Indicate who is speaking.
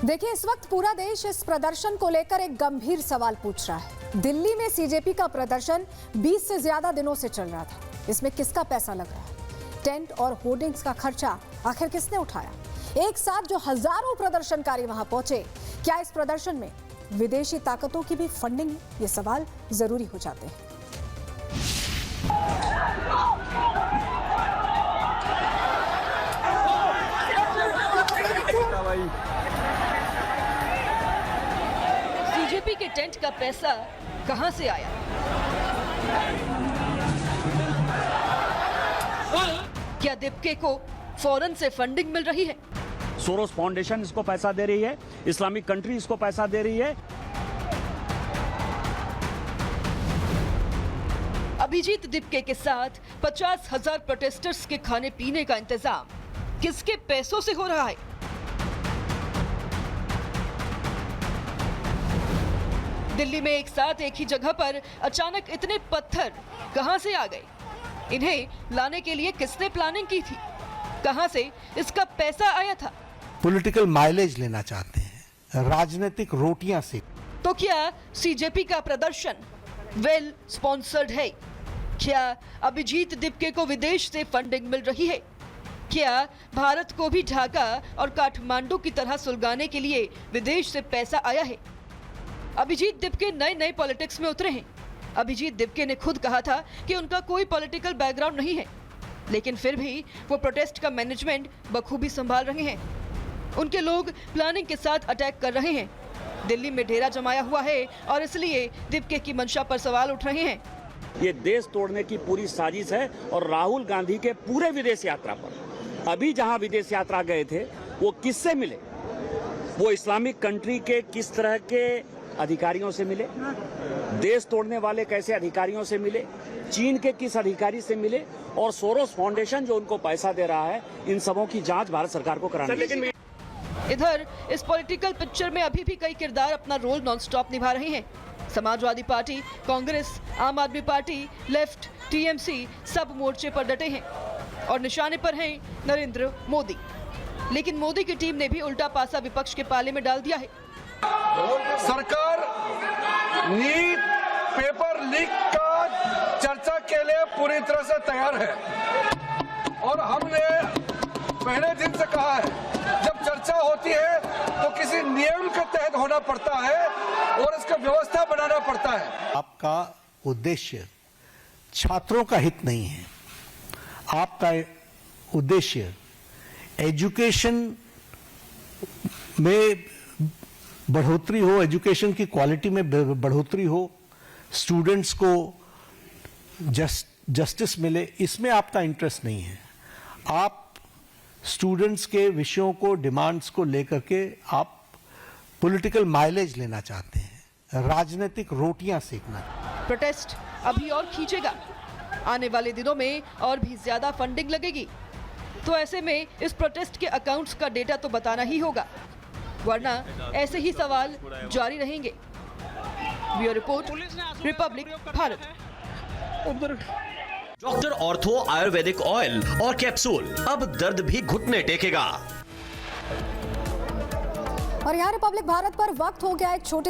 Speaker 1: देखिए, इस वक्त पूरा देश इस प्रदर्शन को लेकर एक गंभीर सवाल पूछ रहा है। दिल्ली में सीजेपी का प्रदर्शन 20 से ज्यादा दिनों से चल रहा था। इसमें किसका पैसा लग रहा है? टेंट और होर्डिंग्स का खर्चा आखिर किसने उठाया? एक साथ जो हजारों प्रदर्शनकारी वहां पहुंचे, क्या इस प्रदर्शन में विदेशी ताकतों की भी फंडिंग है? ये सवाल जरूरी हो जाते हैं।
Speaker 2: बीजेपी के टेंट का पैसा कहां से आया? क्या दीपके को फौरन से फंडिंग मिल रही है?
Speaker 3: सोरोस फाउंडेशन इसको पैसा दे रही है, इस्लामिक कंट्री इसको पैसा दे रही है।
Speaker 2: अभिजीत दीपके के साथ 50,000 प्रोटेस्टर्स के खाने पीने का इंतजाम किसके पैसों से हो रहा है? दिल्ली में एक साथ एक ही जगह पर अचानक इतने पत्थर कहां से आ गए? इन्हें लाने के लिए किसने प्लानिंग की थी? कहां से इसका पैसा आया था?
Speaker 4: पॉलिटिकल माइलेज लेना चाहते हैं, राजनीतिक रोटियां से।
Speaker 2: तो क्या सीजेपी का प्रदर्शन वेल स्पॉन्सर्ड है? क्या अभिजीत दीपके को विदेश से फंडिंग मिल रही है? क्या भारत को भी ढाका और काठमांडू की तरह सुलगाने के लिए विदेश से पैसा आया है? अभिजीत दीपके नए पॉलिटिक्स में उतरे हैं। अभिजीत दीपके ने खुद कहा था कि उनका कोई पॉलिटिकल बैकग्राउंड नहीं है, लेकिन फिर भी वो प्रोटेस्ट का मैनेजमेंट बखूबी संभाल रहे हैं। उनके लोग प्लानिंग के साथ अटैक कर रहे हैं। दिल्ली में डेरा जमाया हुआ है और इसलिए दीपके की मंशा पर सवाल उठ रहे हैं।
Speaker 3: ये देश तोड़ने की पूरी साजिश है। और राहुल गांधी के पूरे विदेश यात्रा पर, अभी जहां विदेश यात्रा गए थे, वो किससे मिले? वो इस्लामिक कंट्री के किस तरह के अधिकारियों से मिले? देश तोड़ने वाले कैसे अधिकारियों से मिले? चीन के किस अधिकारी से मिले? और सोरोस फाउंडेशन जो उनको पैसा दे रहा है, इन सबों की जांच भारत सरकार को करानी चाहिए।
Speaker 2: इधर इस पॉलिटिकल पिक्चर में अभी भी कई किरदार अपना रोल नॉनस्टॉप निभा रहे हैं। समाजवादी पार्टी, कांग्रेस, आम आदमी पार्टी, लेफ्ट, टीएमसी सब मोर्चे पर डटे हैं और निशाने पर हैं नरेंद्र मोदी। लेकिन मोदी की टीम ने भी उल्टा पासा विपक्ष के पाले में डाल दिया है।
Speaker 5: सरकार नीट पेपर लीक का चर्चा के लिए पूरी तरह से तैयार है और हमने पहले दिन से कहा है, जब चर्चा होती है तो किसी नियम के तहत होना पड़ता है और इसका व्यवस्था बनाना पड़ता है।
Speaker 4: आपका उद्देश्य छात्रों का हित नहीं है। आपका उद्देश्य एजुकेशन में बढ़ोतरी हो, एजुकेशन की क्वालिटी में बढ़ोतरी हो, स्टूडेंट्स को जस्टिस मिले, इसमें आपका इंटरेस्ट नहीं है। आप स्टूडेंट्स के विषयों को, डिमांड्स को लेकर के आप पॉलिटिकल माइलेज लेना चाहते हैं, राजनीतिक रोटियां सेकना।
Speaker 2: प्रोटेस्ट अभी और खींचेगा। आने वाले दिनों में और भी ज्यादा फंडिंग लगेगी। तो ऐसे में इस प्रोटेस्ट के अकाउंट्स का डेटा तो बताना ही होगा, वरना ऐसे ही सवाल जारी रहेंगे। Bureau report, Republic Bharat.
Speaker 6: Doctor ortho Ayurvedic oil और कैप्सूल, अब दर्द भी घुटने टेकेगा।
Speaker 1: और यहाँ रिपब्लिक भारत पर वक्त हो गया एक छोटे